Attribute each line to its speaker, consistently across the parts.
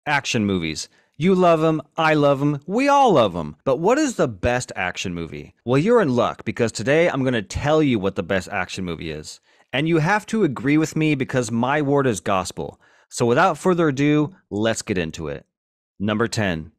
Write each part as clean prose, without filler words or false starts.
Speaker 1: Action movies. You love them, I love them, we all love them. But what is the best action movie? Well, you're in luck because today I'm going to tell you what the best action movie is. And you have to agree with me because my word is gospel. So without further ado, let's get into it. Number 10.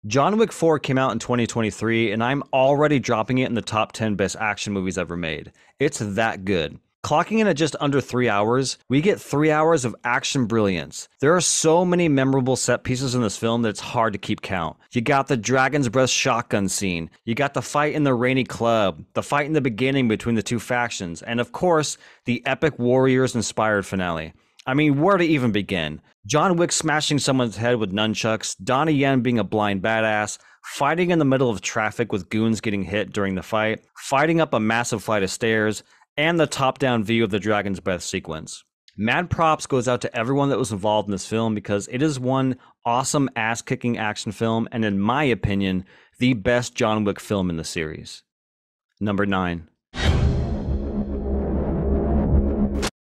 Speaker 1: John Wick 4 came out in 2023, and I'm already dropping it in the top 10 best action movies ever made. It's that good. Clocking in at just under 3 hours, we get 3 hours of action brilliance. There are so many memorable set pieces in this film that it's hard to keep count. You got the Dragon's Breath shotgun scene, you got the fight in the rainy club, the fight in the beginning between the two factions, and of course, the epic Warriors-inspired finale. I mean, where to even begin? John Wick smashing someone's head with nunchucks, Donnie Yen being a blind badass, fighting in the middle of traffic with goons getting hit during the fight, fighting up a massive flight of stairs, and the top-down view of the Dragon's Breath sequence. Mad props goes out to everyone that was involved in this film because it is one awesome ass-kicking action film and, in my opinion, the best John Wick film in the series. Number 9.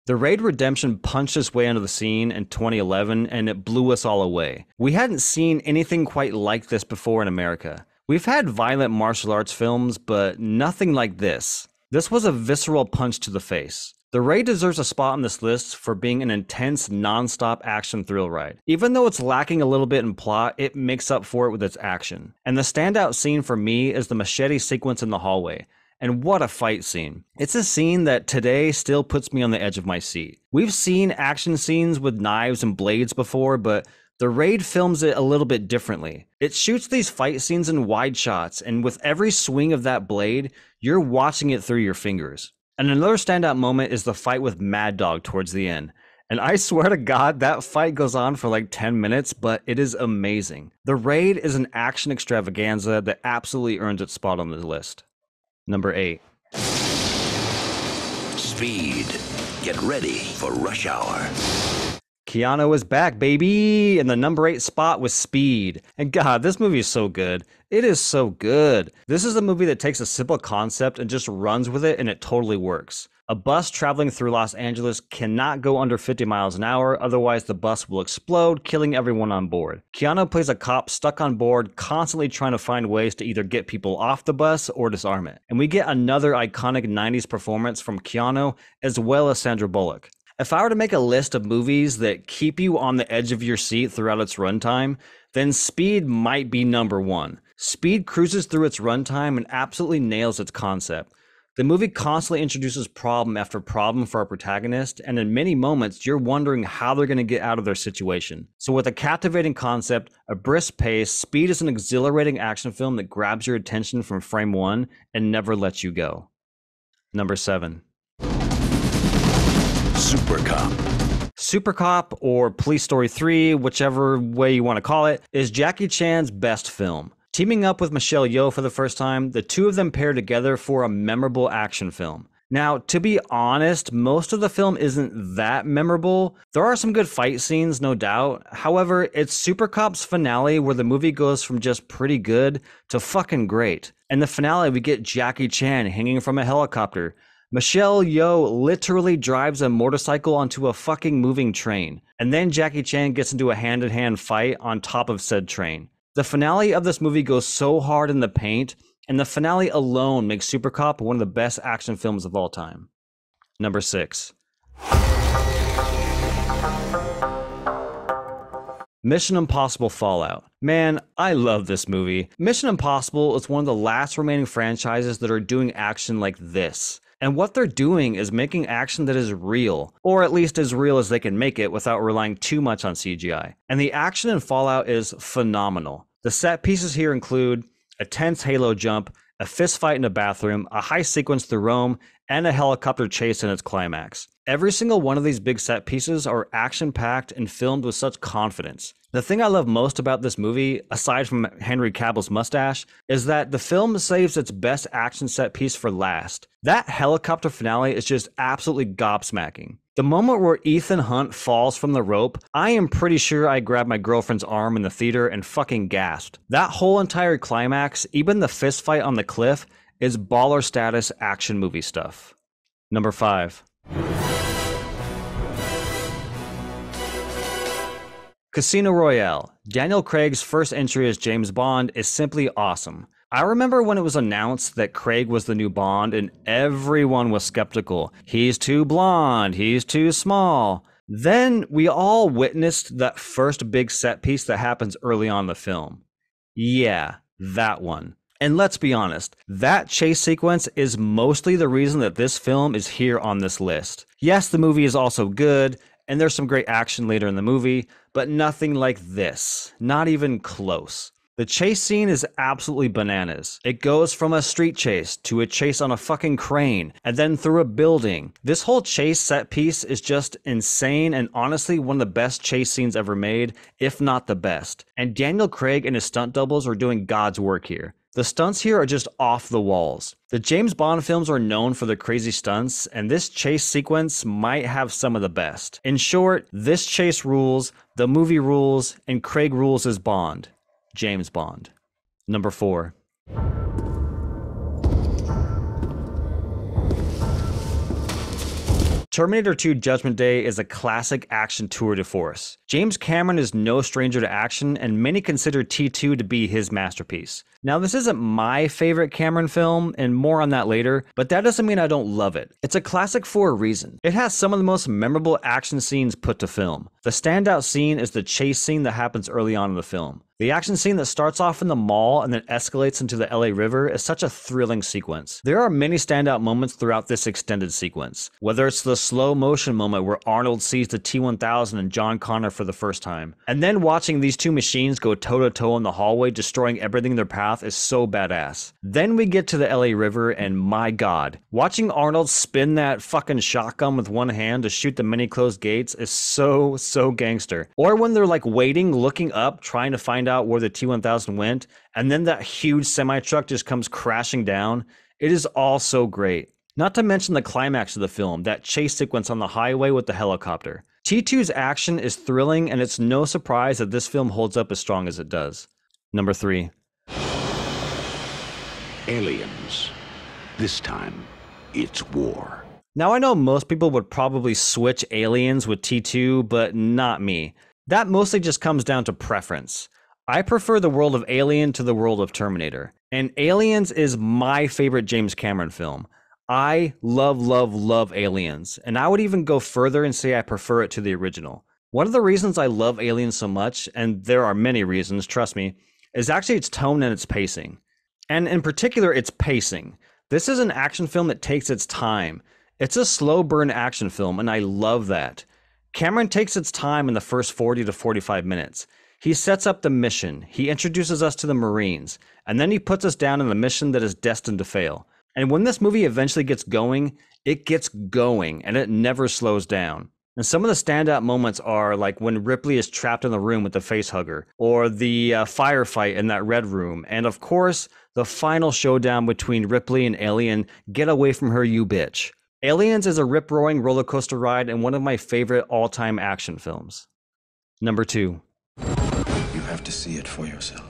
Speaker 1: The Raid Redemption punched its way into the scene in 2011 and it blew us all away. We hadn't seen anything quite like this before in America. We've had violent martial arts films, but nothing like this. This was a visceral punch to the face. The Raid deserves a spot on this list for being an intense, non-stop action thrill ride. Even though it's lacking a little bit in plot, it makes up for it with its action. And the standout scene for me is the machete sequence in the hallway. And what a fight scene. It's a scene that today still puts me on the edge of my seat. We've seen action scenes with knives and blades before, but the Raid films it a little bit differently. It shoots these fight scenes in wide shots, and with every swing of that blade, you're watching it through your fingers. And another standout moment is the fight with Mad Dog towards the end. And I swear to God, that fight goes on for like 10 minutes, but it is amazing. The Raid is an action extravaganza that absolutely earns its spot on the list. Number 8.
Speaker 2: Speed. Get ready for rush hour.
Speaker 1: Keanu is back, baby! And the number 8 spot was Speed. And God, this movie is so good. It is so good. This is a movie that takes a simple concept and just runs with it, and it totally works. A bus traveling through Los Angeles cannot go under 50 miles an hour, otherwise the bus will explode, killing everyone on board. Keanu plays a cop stuck on board, constantly trying to find ways to either get people off the bus or disarm it. And we get another iconic 90s performance from Keanu, as well as Sandra Bullock. If I were to make a list of movies that keep you on the edge of your seat throughout its runtime, then Speed might be number 1. Speed cruises through its runtime and absolutely nails its concept. The movie constantly introduces problem after problem for our protagonist, and in many moments, you're wondering how they're going to get out of their situation. So with a captivating concept, a brisk pace, Speed is an exhilarating action film that grabs your attention from frame 1 and never lets you go. Number 7.
Speaker 2: Super Cop.
Speaker 1: Super Cop, or Police Story 3, whichever way you want to call it, is Jackie Chan's best film. Teaming up with Michelle Yeoh for the first time, the two of them pair together for a memorable action film. Now, to be honest, most of the film isn't that memorable. There are some good fight scenes, no doubt. However, it's Super Cop's finale where the movie goes from just pretty good to fucking great. In the finale, we get Jackie Chan hanging from a helicopter. Michelle Yeoh literally drives a motorcycle onto a fucking moving train. And then Jackie Chan gets into a hand-to-hand fight on top of said train. The finale of this movie goes so hard in the paint, and the finale alone makes Super Cop one of the best action films of all time. Number 6. Mission Impossible Fallout. Man, I love this movie. Mission Impossible is one of the last remaining franchises that are doing action like this. And what they're doing is making action that is real, or at least as real as they can make it without relying too much on CGI. And the action in Fallout is phenomenal. The set pieces here include a tense Halo jump, a fist fight in a bathroom, a heist sequence through Rome, and a helicopter chase in its climax. Every single one of these big set pieces are action-packed and filmed with such confidence. The thing I love most about this movie, aside from Henry Cavill's mustache, is that the film saves its best action set piece for last. That helicopter finale is just absolutely gobsmacking. The moment where Ethan Hunt falls from the rope, I am pretty sure I grabbed my girlfriend's arm in the theater and fucking gasped. That whole entire climax, even the fist fight on the cliff, is baller status action movie stuff. Number 5. Casino Royale. Daniel Craig's first entry as James Bond is simply awesome. I remember when it was announced that Craig was the new Bond and everyone was skeptical. He's too blonde, he's too small. Then we all witnessed that first big set piece that happens early on in the film. Yeah, that one. And let's be honest, that chase sequence is mostly the reason that this film is here on this list. Yes, the movie is also good, and there's some great action later in the movie, but nothing like this. Not even close. The chase scene is absolutely bananas. It goes from a street chase to a chase on a fucking crane, and then through a building. This whole chase set piece is just insane and honestly one of the best chase scenes ever made, if not the best. And Daniel Craig and his stunt doubles are doing God's work here. The stunts here are just off the walls. The James Bond films are known for their crazy stunts, and this chase sequence might have some of the best. In short, this chase rules, the movie rules, and Craig rules as Bond. James Bond. Number 4. Terminator 2 Judgment Day is a classic action tour de force. James Cameron is no stranger to action, and many consider T2 to be his masterpiece. Now, this isn't my favorite Cameron film, and more on that later, but that doesn't mean I don't love it. It's a classic for a reason. It has some of the most memorable action scenes put to film. The standout scene is the chase scene that happens early on in the film. The action scene that starts off in the mall and then escalates into the LA River is such a thrilling sequence. There are many standout moments throughout this extended sequence, whether it's the slow motion moment where Arnold sees the T-1000 and John Connor for the first time, and then watching these two machines go toe-to-toe in the hallway destroying everything in their path is so badass. Then we get to the LA River and my god, watching Arnold spin that fucking shotgun with one hand to shoot the many closed gates is so gangster. Or when they're like waiting, looking up, trying to find out where the T-1000 went, and then that huge semi-truck just comes crashing down. It is all so great. Not to mention the climax of the film, that chase sequence on the highway with the helicopter. T2's action is thrilling, and it's no surprise that this film holds up as strong as it does. Number 3.
Speaker 2: Aliens. This time, it's war.
Speaker 1: Now I know most people would probably switch Aliens with T2, but not me. That mostly just comes down to preference. I prefer the world of Alien to the world of Terminator, and Aliens is my favorite James Cameron film. I love Aliens, and I would even go further and say I prefer it to the original. One of the reasons I love Aliens so much, and there are many reasons, trust me, is actually its tone and its pacing. And in particular, its pacing. This is an action film that takes its time. It's a slow burn action film, and I love that. Cameron takes its time in the first 40 to 45 minutes. He sets up the mission, he introduces us to the Marines, and then he puts us down in the mission that is destined to fail. And when this movie eventually gets going, it gets going, and it never slows down. And some of the standout moments are like when Ripley is trapped in the room with the facehugger, or the firefight in that red room, and of course, the final showdown between Ripley and Alien, Get Away From Her, You Bitch. Aliens is a rip-roaring roller coaster ride and one of my favorite all-time action films. Number 2.
Speaker 3: You have to see it for yourself.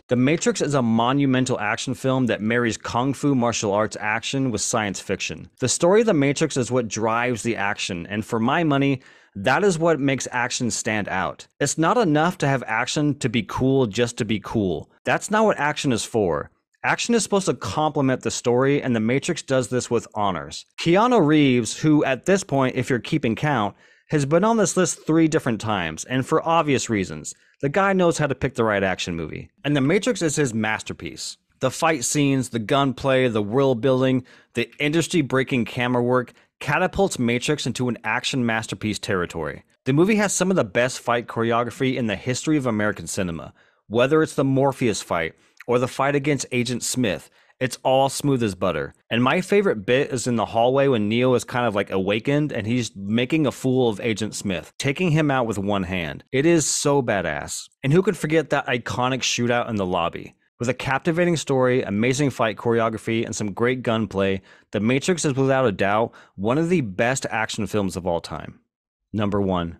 Speaker 1: The Matrix is a monumental action film that marries kung fu martial arts action with science fiction. The story of The Matrix is what drives the action, and for my money, that is what makes action stand out. It's not enough to have action to be cool just to be cool. That's not what action is for. Action is supposed to complement the story, and The Matrix does this with honors. Keanu Reeves, who at this point, if you're keeping count, has been on this list 3 different times, and for obvious reasons. The guy knows how to pick the right action movie. And The Matrix is his masterpiece. The fight scenes, the gunplay, the world building, the industry-breaking camera work catapults Matrix into an action masterpiece territory. The movie has some of the best fight choreography in the history of American cinema. Whether it's the Morpheus fight or the fight against Agent Smith, it's all smooth as butter. And my favorite bit is in the hallway when Neo is kind of like awakened and he's making a fool of Agent Smith, taking him out with one hand. It is so badass. And who could forget that iconic shootout in the lobby? With a captivating story, amazing fight choreography, and some great gunplay, The Matrix is without a doubt one of the best action films of all time. Number 1.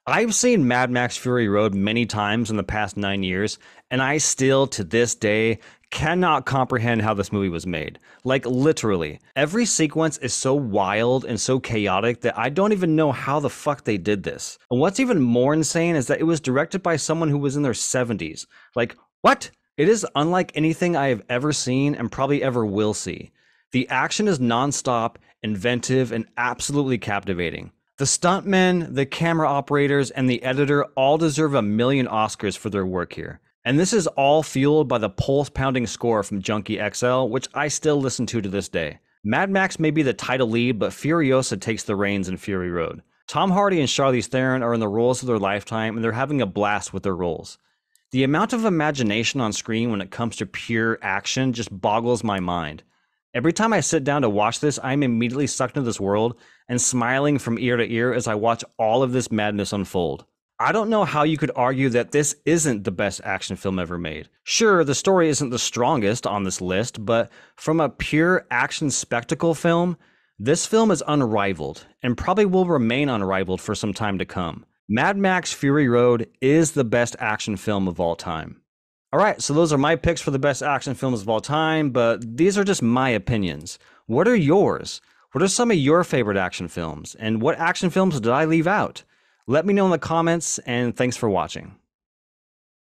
Speaker 1: I've seen Mad Max Fury Road many times in the past 9 years, and I still, to this day, cannot comprehend how this movie was made. Like, literally. Every sequence is so wild and so chaotic that I don't even know how the fuck they did this. And what's even more insane is that it was directed by someone who was in their 70s. Like, what? It is unlike anything I have ever seen and probably ever will see. The action is nonstop, inventive, and absolutely captivating. The stuntmen, the camera operators, and the editor all deserve a million Oscars for their work here. And this is all fueled by the pulse-pounding score from Junkie XL, which I still listen to this day. Mad Max may be the title lead, but Furiosa takes the reins in Fury Road. Tom Hardy and Charlize Theron are in the roles of their lifetime, and they're having a blast with their roles. The amount of imagination on screen when it comes to pure action just boggles my mind. Every time I sit down to watch this, I'm immediately sucked into this world and smiling from ear to ear as I watch all of this madness unfold. I don't know how you could argue that this isn't the best action film ever made. Sure, the story isn't the strongest on this list, but from a pure action spectacle film, this film is unrivaled and probably will remain unrivaled for some time to come. Mad Max Fury Road is the best action film of all time. All right, so those are my picks for the best action films of all time, but these are just my opinions. What are yours? What are some of your favorite action films? And what action films did I leave out? Let me know in the comments, and thanks for watching.